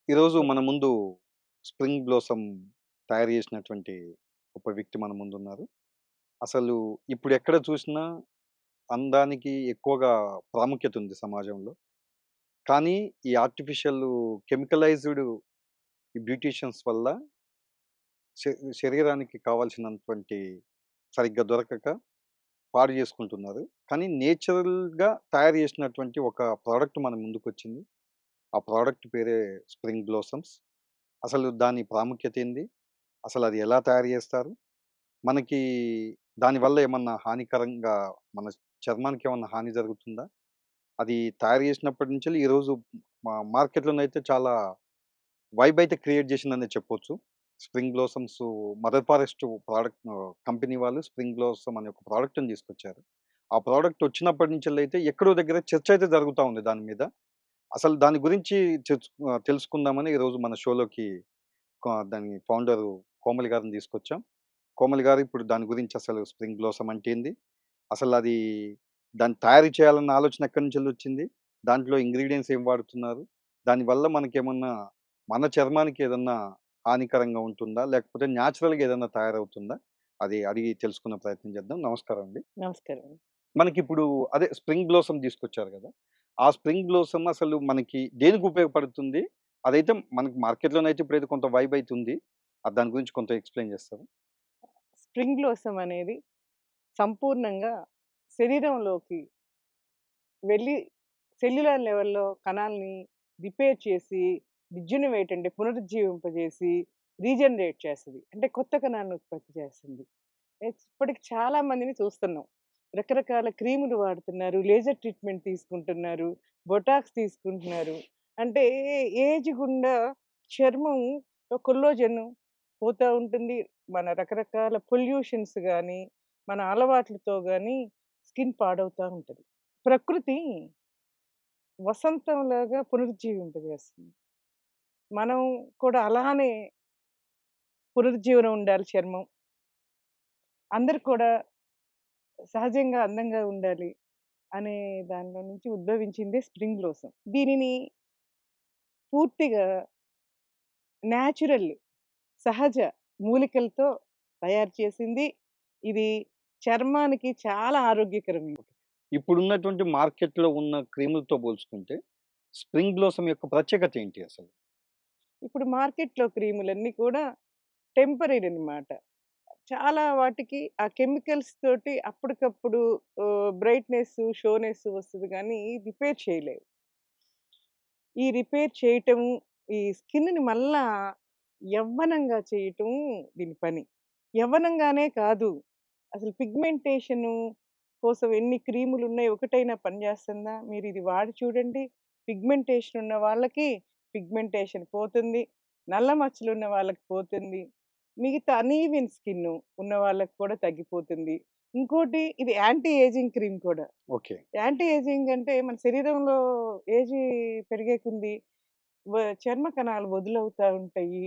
ఈరోజు మన ముందు స్ప్రింగ్ బ్లోసమ్ తయారు చేసినటువంటి ఒక వ్యక్తి మన ముందున్నారు. అసలు ఇప్పుడు ఎక్కడ చూసినా అందానికి ఎక్కువగా ప్రాముఖ్యత ఉంది సమాజంలో. కానీ ఈ ఆర్టిఫిషియల్ కెమికలైజ్డ్ ఈ బ్యూటీషియన్స్ వల్ల శ శరీరానికి కావాల్సినటువంటి సరిగ్గా దొరకక పాడు చేసుకుంటున్నారు. కానీ నేచురల్‌గా తయారు చేసినటువంటి ఒక ప్రొడక్ట్ మన ముందుకొచ్చింది. ఆ ప్రొడక్ట్ పేరే స్ప్రింగ్ బ్లోసమ్స్. అసలు దాని ప్రాముఖ్యత ఏంది? అసలది ఎలా తయారు జేస్తారు? మనకి దానివల్ల ఏమన్నా హానికరంగా మన చర్మానికేమన్నా హాని జరుగుతుందా? అది తయారు జేసినప్పటి నుంచెల్లి ఈరోజు మార్కెట్‌లోనైతే చాలా వైబ్ అయితే క్రియేట్ జేసిందనే చెప్పొచ్చు. Spring blossoms mother forest company వాళ్ళు స్ప్రింగ్ బ్లోసమ్ అనే ఒక ప్రొడక్ట్‌ని తీసుకొచ్చారు. ఆ ప్రొడక్ట్ వచ్చినప్పటి నుంచెల్లయితే ఎక్కడో దగ్గర చర్చ అయితే జరుగుతా ఉంది దాని మీద. అసలు దాని గురించి తెలుసుకుందామని ఈరోజు మన షోలోకి దాని ఫౌండరు కోమలి గారిని తీసుకొచ్చాం. కోమలి గారు ఇప్పుడు దాని గురించి అసలు స్ప్రింగ్ బ్లోసమ్ అంటే ఏంది? అసలది దాన్ని తయారు చేయాలన్న ఆలోచన ఎక్కడి నుంచెళ్ళొచ్చింది? దాంట్లో ఇంగ్రీడియెంట్స్ ఏం వాడుతున్నారు? దానివల్ల మనకేమన్నా మన చర్మానికి ఏదన్నా హానికరంగా ఉంటుందా? లేకపోతే న్యాచురల్‌గా ఏదన్నా తయారవుతుందా? అది అడిగి తెలుసుకునే ప్రయత్నం చేద్దాం. నమస్కారం అండి. నమస్కారం. మనకిప్పుడు అదే స్ప్రింగ్ బ్లోసమ్ తీసుకొచ్చారు గదా! ఆ స్ప్రింగ్ బ్లోసమ్ అసలు మనకి దేనికి ఉపయోగపడుతుంది? అదైతే మనకి మార్కెట్‌లోనైతే ఇప్పుడైతే కొంత వైబ్ అయితుంది. దాని గురించి కొంత ఎక్స్‌ప్లెయిన్ చేస్తారా? స్ప్రింగ్ బ్లోసమ్ అనేది సంపూర్ణంగా శరీరంలోకి వెళ్ళి సెల్యులార్ లెవెల్‌లో కణాల్ని రిపేర్ చేసి, రిజ్యునవేట్ అంటే పునరుజ్జీవింపజేసి, రీజనరేట్ చేస్తది. అంటే కొత్త కణాలను ఉత్పత్తి చేస్తుంది. ఇప్పటికి చాలా మందిని చూస్తున్నాం. రకరకాల క్రీములు వాడుతున్నారు, లేజర్ ట్రీట్‌మెంట్ తీసుకుంటున్నారు, బొటాక్స్ తీసుకుంటున్నారు. అంటే ఏజ్ గుండా చర్మంలో కొల్లాజెన్ పోతా ఉంటుంది. మన రకరకాల పొల్యూషన్స్ గానీ, మన అలవాట్లతో గానీ స్కిన్ పాడవుతా ఉంటది. ప్రకృతి వసంతంలాగా పునరుజ్జీవింపజేస్తుంది. మనం కూడా అలానే పునరుజ్జీవనం ఉండాలి చర్మం. అందరూ కూడా సహజంగా అందంగా ఉండాలి అనే దానిలో నుంచి ఉద్భవించిందే స్ప్రింగ్ బ్లోసమ్. దీనిని పూర్తిగా న్యాచురల్ సహజ మూలికలతో తయారు చేసింది. ఇది చర్మానికి చాలా ఆరోగ్యకరమైనది. ఇప్పుడున్నటువంటి మార్కెట్‌లో ఉన్న క్రీములతో పోల్చుకుంటే స్ప్రింగ్ బ్లోసమ్ యొక్క ప్రత్యేకత ఏంటి అసలు? ఇప్పుడు మార్కెట్‌లో క్రీములన్నీ కూడా టెంపరరీ అన్నమాట. చాలా వాటికి ఆ కెమికల్స్ తోటి అప్పటికప్పుడు బ్రైట్‌నెస్, షోనెస్ వస్తది గానీ రిపేర్ చేయలేవు. ఈ రిపేర్ చేయటము, ఈ స్కిన్‌ని మళ్ళా యవ్వనంగా చేయటం దీని పని. యవ్వనంగానే కాదు, అసలు పిగ్మెంటేషను కోసం ఎన్ని క్రీములున్నాయి, ఒకటైనా పనిచేస్తుందా? మీరిది వాడి చూడండి. పిగ్మెంటేషన్ ఉన్న వాళ్ళకి పిగ్మెంటేషన్ పోతుంది. నల్ల మచ్చలున్న వాళ్ళకి పోతుంది. మిగతా అనీవెన్ స్కిన్ను ఉన్న వాళ్ళకి కూడా తగ్గిపోతుంది. ఇంకోటి ఇది యాంటీ ఏజింగ్ క్రీమ్ కూడా. ఓకే. యాంటీ ఏజింగ్ అంటే మన శరీరంలో ఏజీ పెరిగే కొంది చర్మ కణాలు వదులవుతా ఉంటాయి.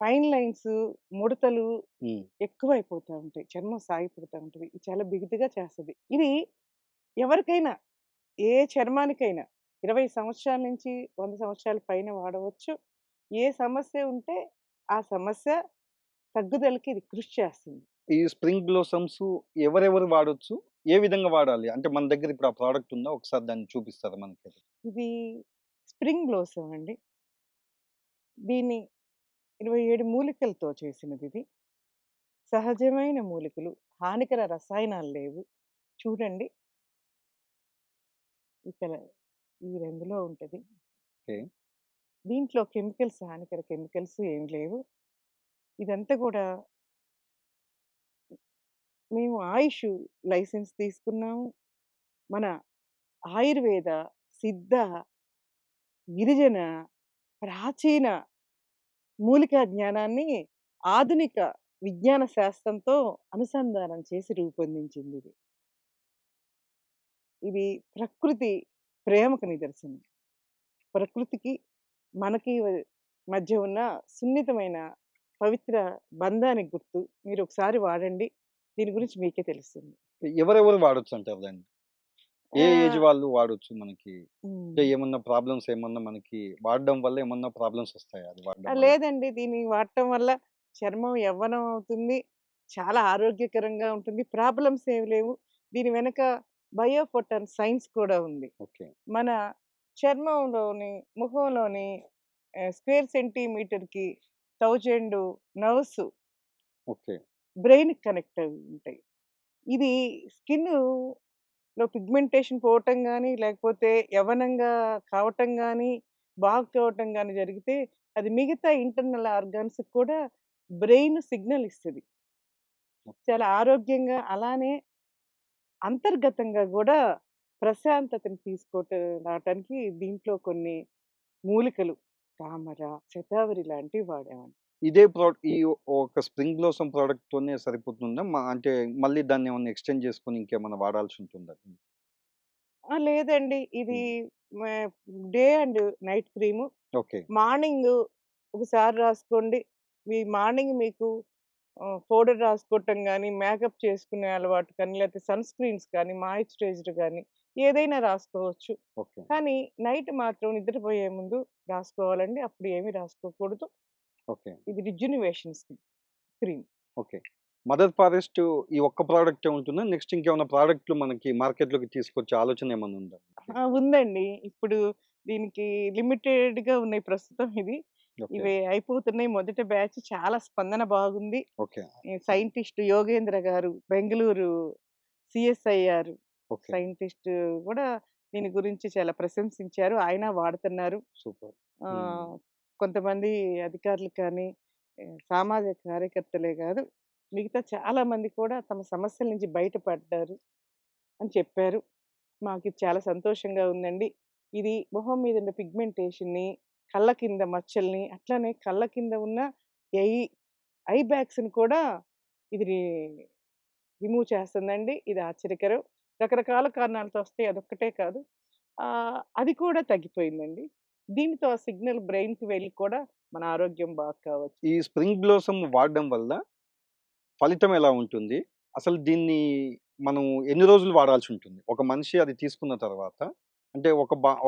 ఫైన్ లైన్స్, ముడతలు హ్మ్. ఎక్కువైపోతా ఉంటాయి. చర్మం సాగిపోతా ఉంటది. ఇది చాలా బిగుతుగా చేస్తది. ఇది ఎవరికైనా, ఏ చర్మానికైనా 20 సంవత్సరాల నుంచి 100 సంవత్సరాల పైన వాడవచ్చు. ఏ సమస్య ఉంటే ఆ సమస్య తగ్గుదలకి ఇది కృషి చేస్తుంది. ఈ స్ప్రింగ్ బ్లోసమ్స్ ఎవరెవరు వాడొచ్చు? ఏ విధంగా వాడాలి? అంటే మన దగ్గర ఇప్పుడు ఆ ప్రొడక్ట్ ఉందా? ఒకసారి దాన్ని చూపిస్తారా మనకి? ఇది స్ప్రింగ్ బ్లోసమ్ అండి. దీన్ని 27 మూలికలతో చేసినదిది. సహజమైన మూలికలు, హానికర రసాయనాలు లేవు. చూడండి ఇక్కడ ఈ రంగులో ఉంటది. ఓకే. దీంట్లో కెమికల్స్, హానికర కెమికల్స్ ఏమి లేవు. ఇదంతా గూడా మేము ఆయుష్ లైసెన్స్ తీసుకున్నాము. మన ఆయుర్వేద, సిద్ధ, గిరిజన, ప్రాచీన మూలికా జ్ఞానాన్ని ఆధునిక విజ్ఞాన శాస్త్రంతో అనుసంధానం చేసి రూపొందించిందిది. ఇది ప్రకృతి ప్రేమకు నిదర్శనం. ప్రకృతికి, మనకి మధ్య ఉన్న సున్నితమైన పవిత్ర బంధానికి గుర్తు. మీరొకసారి వాడండి. దీని గురించి మీకే తెలుస్తుంది. ఎవరెవరు వాడొచ్చంటారు దాన్ని? ఏ ఏజ్ ఆహ్, వాళ్ళు వాడొచ్చు మనకి? హ్మ్. అంటే ఏమన్నా ప్రాబ్లమ్స్ ఏమన్నా మనకి వాడడం వల్ల ఏమన్నా ప్రాబ్లమ్స్ వస్తాయా అది వాడడం వల్ల? లేదండి. దీన్ని వాడటం వల్ల చర్మం యవ్వనం అవుతుంది. చాలా ఆరోగ్యకరంగా ఉంటుంది. ప్రాబ్లమ్స్ ఏమి లేవు. దీని వెనక బయోఫోటన్ సైన్స్ కూడా ఉంది. ఓకే. మన చర్మంలోని, ముఖంలోని స్క్వేర్ సెంటీమీటర్‌కి 1000 నర్వ్స్ ఓకే. బ్రెయిన్‌కి కనెక్ట్ అయి ఉంటాయి. ఇది స్కిన్నులో పిగ్మెంటేషన్ పోవటం గాని, లేకపోతే యవ్వనంగా కావటం గాని, బాగవటం గాని జరిగితే, అది మిగతా ఇంటర్నల్ ఆర్గాన్స్‌కి కూడా బ్రెయిన్ సిగ్నల్ ఇస్తది. ఓకే. చాలా ఆరోగ్యంగా అలానే అంతర్గతంగా గూడా ప్రశాంతతను రావటానికి దీంట్లో కొన్ని మూలికలు తామర, శతావరి లాంటివి వాడామండి. ఇదే ఈ ఒక స్ప్రింగ్ బ్లోసమ్ ప్రొడక్ట్‌తోనే సరిపోతుందా? అంటే మళ్ళీ దాన్నేమన్నా ఎక్స్‌టెండ్ చేసుకొని ఇంకేమన్నా వాడాల్సి ఉంటుందా? లేదండి. ఇది హ్మ్. మే day and night cream. Okay. Morning ఒకసారి రాసుకోండి. మార్నింగ్ మీకు పౌడర్ రాసుకోవటం గానీ, మేకప్ చేసుకునే అలవాటు కానీ, లేకపోతే సన్ స్క్రీన్స్ కానీ, మాయిశ్చరైజర్ గానీ, ఏదైనా రాసుకోవచ్చు. ఓకే. కానీ నైట్ మాత్రం నిద్రపోయే ముందు రాసుకోవాలండి. అప్పుడు ఏమి రాసుకోకూడదు. ఓకే. ఇది రిజునవేషన్ క్రీమ్. ఓకే. మదర్ ఫారెస్ట్ ఈ ఒక్క ప్రొడక్టే ఉంటుందా? నెక్స్ట్ ఇంకేమన్నా ప్రొడక్ట్‌లు మనకి మార్కెట్‌లోకి తీసుకొచ్చే ఆలోచన ఏమన్నా ఉందా? ఉందండి. ఇప్పుడు దీనికి లిమిటెడ్‌గా ఉన్నాయి ప్రస్తుతం ఇవి. ఓకే. ఇవి అయిపోతున్నాయి. మొదటి బ్యాచ్ చాలా స్పందన బాగుంది. ఓకే. ఈ సైంటిస్ట్ యోగేంద్ర గారు బెంగుళూరు సీఎస్ఐఆర్ ఓకే. సైంటిస్ట్ గూడా దీని గురించి చాలా ప్రశంసించారు. ఆయన వాడుతున్నారు. సూపర్. హ్మ్. ఆహ్, కొంతమంది అధికారులు కానీ, సామాజిక కార్యకర్తలే గాదు, మిగతా చాలా మంది కూడా తమ సమస్యల నుంచి బయటపడ్డారు అని చెప్పారు. మాకిది చాలా సంతోషంగా ఉందండి. ఇది మొహం మీద ఉన్న పిగ్మెంటేషన్‌ని, కళ్ళ కింద మచ్చల్ని, అట్లనే కళ్ళ కింద ఉన్న ఐ ఐ బ్యాగ్స్‌ని కూడా ఇది రిమూవ్ చేస్తుందండి. ఇది ఆశ్చర్యకరం. రకరకాల కారణాలతో వస్తాయి. అదొక్కటే కాదు. అది కూడా తగ్గిపోయిందండి. దీనితో ఆ సిగ్నల్ బ్రెయిన్‌కి వెళ్ళి కూడా మన ఆరోగ్యం బాగా కావచ్చు. ఈ స్ప్రింగ్ బ్లోసమ్ వాడడం వల్ల ఫలితం ఎలా ఉంటుంది? అసలు దీన్ని మనం ఎన్ని రోజులు వాడాల్సి ఉంటుంది? ఒక మనిషి అది తీసుకున్న తర్వాత అంటే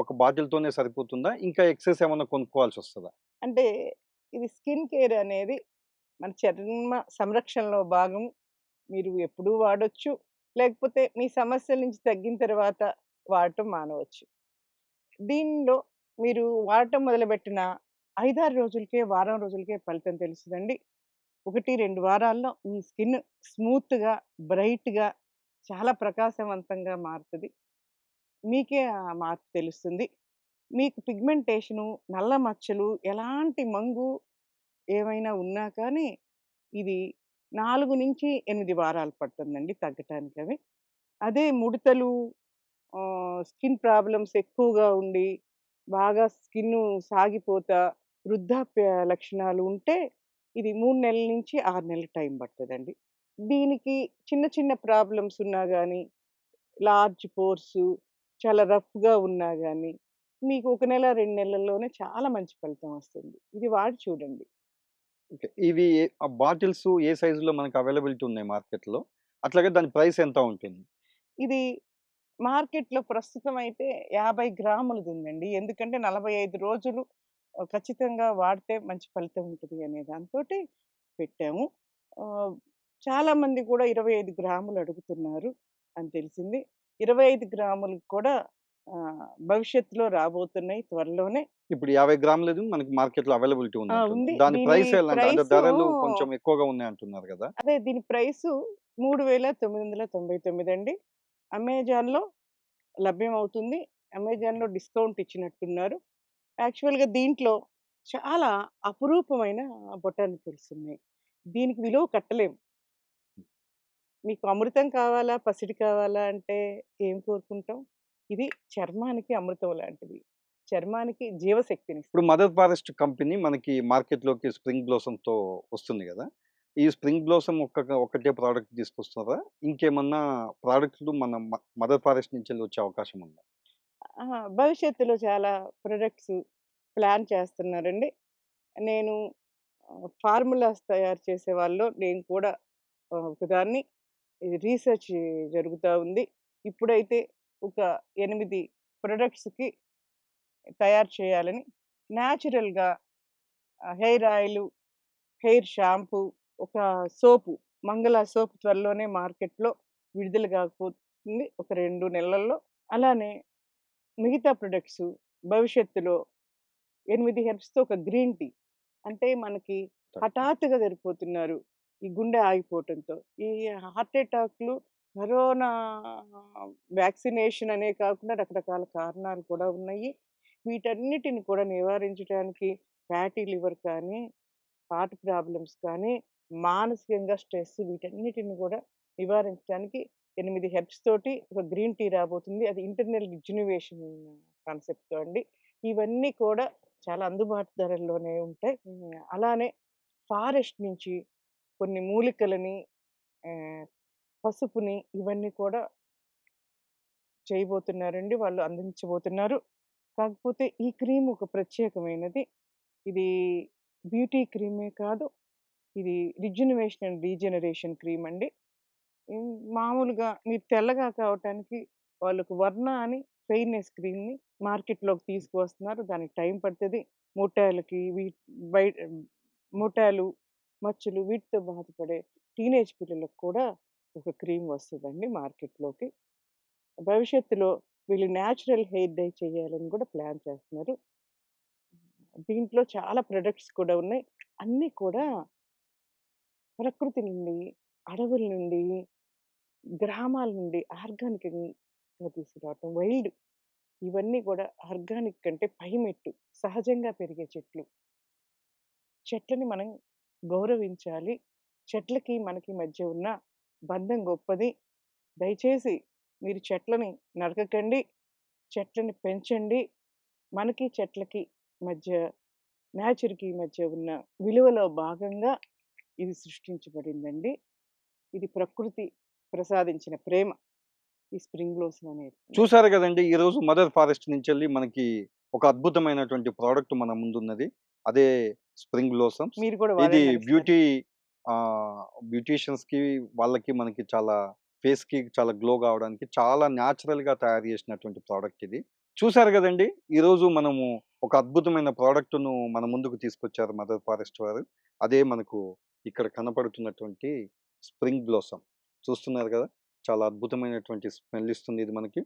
ఒక బాటిల్‌తోనే సరిపోతుందా? ఇంకా ఎక్సెస్ ఏమన్నా కొనుక్కోవాల్సొస్తదా? అంటే ఇది స్కిన్ కేర్ అనేది మన చర్మ సంరక్షణలో భాగం. మీరు ఎప్పుడూ వాడొచ్చు. లేకపోతే మీ సమస్యల నుంచి తగ్గిన తర్వాత వాడటం మానవచ్చు. దీనిలో మీరు వాడటం మొదలుపెట్టిన 5, 6 రోజులకే, వారం రోజులకే ఫలితం తెలుస్తదండి. 1, 2 వారాల్లో మీ స్కిన్ స్మూత్‌గా, బ్రైట్‌గా, చాలా ప్రకాశవంతంగా మారుతది. మీకే ఆ మార్పు తెలుస్తుంది. మీకు పిగ్మెంటేషను, నల్ల మచ్చలు, ఎలాంటి మంగు ఏమైనా ఉన్నా కానీ, ఇది 4-8 వారాలు పడుతుందండి తగ్గటానికవి. అదే ముడతలు స్కిన్ ప్రాబ్లమ్స్ ఎక్కువగా ఉండి, బాగా స్కిన్ను సాగిపోతా, వృద్ధాప్య లక్షణాలు ఉంటే, ఇది 3 నెలల నుంచి 6 నెలలు టైం పడతదండి. దీనికి చిన్న చిన్న ప్రాబ్లమ్స్ ఉన్నా గానీ, లార్జ్ పోర్సు, చాలా రఫ్‌గా ఉన్నా గానీ, మీకు 1 నెల, 2 నెలల్లోనే చాలా మంచి ఫలితం వస్తుంది. ఇది వాడి చూడండి. ఓకే. ఇవి బాటిల్స్ ఏ సైజులో మనకు అవైలబిలిటీ ఉన్నాయి మార్కెట్‌లో? అట్లాగే దాని ప్రైస్ ఎంత ఉంటుంది? ఇది మార్కెట్‌లో ప్రస్తుతం అయితే 50 గ్రాములదుందండి. ఎందుకంటే 45 రోజులు ఖచ్చితంగా వాడితే మంచి ఫలితం ఉంటది అనే దాంతోటి పెట్టాము. ఆహ్, చాలామంది కూడా 25 గ్రాములు అడుగుతున్నారు అని తెలిసింది. 25 గ్రాములకి కూడా భవిష్యత్తులో రాబోతున్నాయి త్వరలోనే. ఇప్పుడు 50 గ్రాములది మనకి మార్కెట్‌లో అవైలబిలిటీ ఉందంటున్నారు. ఉంది. దాని దీని ప్రైస్ ఎలాంటి అంటే ప్రైసు ధరలు కొంచెం ఎక్కువగా ఉన్నాయంటున్నారు గదా! అదే దీని ప్రైసు 3999 అండి. అమెజాన్‌లో లభ్యమవుతుంది. అమెజాన్‌లో డిస్కౌంట్ ఇచ్చినట్టున్నారు. యాక్చువల్‌గా దీంట్లో చాలా అపురూపమైన బొటానికల్స్ ఉన్నాయి. దీనికి విలువ కట్టలేం. మీకు అమృతం కావాలా? పసిడి కావాలా? అంటే ఏం కోరుకుంటాం? ఇది చర్మానికి అమృతం లాంటిది. చర్మానికి ఇప్పుడు జీవశక్తినిస్తది. మదర్ ఫారెస్ట్ కంపెనీ మనకి మార్కెట్‌లోకి స్ప్రింగ్ బ్లోసమ్‌తో వస్తుంది గదా! ఈ స్ప్రింగ్ బ్లోసమ్ ఒక్కటే ప్రొడక్ట్ తీసుకొస్తున్నారా? ఇంకేమన్నా ప్రొడక్ట్‌లు మన మదర్ ఫారెస్ట్ నుంచెళ్ళి వచ్చే అవకాశం ఉందా? భవిష్యత్తులో చాలా ప్రొడక్ట్స్ ప్లాన్ చేస్తున్నారండి. నేను ఫార్ములాస్ తయారు చేసే వాళ్ళలో నేను కూడా ఒకదాన్ని. ఇది రీసెర్చ్ జరుగుతా ఉంది. ఇప్పుడైతే ఒక 8 ప్రొడక్ట్స్‌కి తయారు చేయాలని న్యాచురల్‌గా హెయిర్ ఆయిలు, హెయిర్ షాంపూ, ఒక సోపు, మంగళ సోప్ త్వరలోనే మార్కెట్‌లో విడుదల కాబోతుంది ఒక 2 నెలల్లో. అలానే మిగతా ప్రొడక్ట్సు భవిష్యత్తులో 8 హెర్బ్స్‌తో ఒక గ్రీన్ టీ. అంటే మనకి తప్పకుండా. హఠాత్తుగా చనిపోతున్నారు. ఈ గుండె ఆగిపోవటంతో. ఈ హార్ట్ అటాక్‌లు, కరోనా వ్యాక్సినేషన్ అనే కాకుండా రకరకాల కారణాలు కూడా ఉన్నాయి. వీటన్నిటిని కూడా నివారించడానికి ఫ్యాటీ లివర్ కానీ, హార్ట్ ప్రాబ్లమ్స్ కానీ, మానసికంగా స్ట్రెస్ వీటన్నిటిని కూడా నివారించడానికి 8 హెర్బ్స్ తోటి ఒక గ్రీన్ టీ రాబోతుంది. అది ఇంటర్నల్ రిజునవేషన్ కాన్సెప్ట్‌తో అండి. ఇవన్నీ కూడా చాలా అందుబాటు ధరల్లోనే ఉంటాయి. అలానే ఫారెస్ట్ నుంచి కొన్ని మూలికలని, ఆహ్, పసుపుని ఇవన్నీ కూడా చేయబోతున్నారండి. వాళ్ళు అందించబోతున్నారు. కాకపోతే ఈ క్రీమ్ ఒక ప్రత్యేకమైనది. ఇది బ్యూటీ క్రీమే కాదు. ఇది రిజునవేషన్ అండ్ రీజనరేషన్ క్రీమ్ అండి. మామూలుగా మీరు తెల్లగా కావటానికి వాళ్ళొక వర్ణ అని ఫెయిర్‌నెస్ క్రీమ్‌ని మార్కెట్‌లోకి తీసుకువస్తున్నారు. దానికి టైం పడతది. మొటియాలకి బయ మొటియాలు, మచ్చలు వీటితో బాధపడే టీనేజ్ పిల్లలకు కూడా ఒక క్రీమ్ వస్తదండి మార్కెట్‌లోకి. భవిష్యత్తులో వీళ్ళు నేచురల్ హెయిర్ డై చేయాలని కూడా ప్లాన్ చేస్తున్నారు. దీంట్లో చాలా ప్రొడక్ట్స్ కూడా ఉన్నాయి. అన్నీ కూడా ప్రకృతి నుండి, అడవుల నుండి, గ్రామాల నుండి ఆర్గానిక్‌గా తీసుకురావటం. వైల్డ్ ఇవన్నీ కూడా ఆర్గానిక్ కంటే పైమెట్టు. సహజంగా పెరిగే చెట్లు. చెట్లని మనం గౌరవించాలి. చెట్లకి, మనకి మధ్య ఉన్న బంధం గొప్పది. దయచేసి మీరు చెట్లని నరకకండి. చెట్లని పెంచండి. మనకి, చెట్లకి మధ్య, నేచర్‌కి మధ్య ఉన్న విలువలో భాగంగా ఇది సృష్టించబడిందండి. ఇది ప్రకృతి ప్రసాదించిన ప్రేమ. ఈ స్ప్రింగ్ బ్లోసమ్ అనేది. చూసారు గదండీ! ఈరోజు మదర్ ఫారెస్ట్ నుంచెళ్ళి మనకి ఒక అద్భుతమైనటువంటి ప్రొడక్ట్ మన ముందున్నది. అదే స్ప్రింగ్ బ్లోసమ్స్. మీరు కూడా ఇది వాడండి ఒకసారి. ఆహ్, బ్యూటీషియన్స్‌కి వాళ్ళకి మనకి చాలా ఫేస్‌కి చాలా గ్లో గావడానికి చాలా న్యాచురల్‌గా తయారు జేసినటువంటి ప్రొడక్ట్ ఇది. చూసారు గదండీ! ఈరోజు మనము ఒక అద్భుతమైన ప్రొడక్ట్‌ను మన ముందుకు తీసుకొచ్చారు మదర్ ఫారెస్ట్ వారు. అదే మనకు ఇక్కడ కనపడుతున్నటువంటి స్ప్రింగ్ బ్లోసమ్. చూస్తున్నారు గదా! చాలా అద్భుతమైనటువంటి స్మెల్ ఇస్తుంది ఇది మనకి.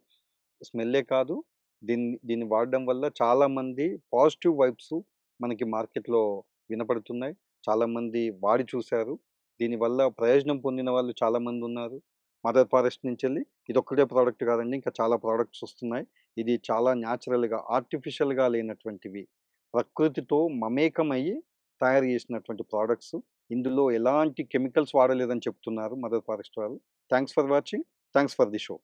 స్మెల్లే కాదు, దీన్ని వాడడం వల్ల చాలామంది పాజిటివ్ వైబ్స్ మనకి మార్కెట్‌లో వినపడుతున్నాయి. చాలామంది వాడి చూసారు. దీనివల్ల ప్రయోజనం పొందిన వాళ్ళు చాలామందున్నారు. మదర్ ఫారెస్ట్ నుంచెళ్ళి ఇదొక్కటే ప్రొడక్ట్ కాదండి. ఇంకా చాలా ప్రొడక్ట్స్ వస్తున్నాయి. ఇది చాలా న్యాచురల్‌గా, ఆర్టిఫిషియల్‌గా లేనటువంటివి. ప్రకృతితో మమేకమయ్యి తయారు చేసినటువంటి ప్రొడక్ట్స్. ఇందులో ఎలాంటి కెమికల్స్ వాడలేదని చెప్తున్నారు మదర్ ఫారెస్ట్ వాళ్ళు. Thanks for watching. Thanks for the show.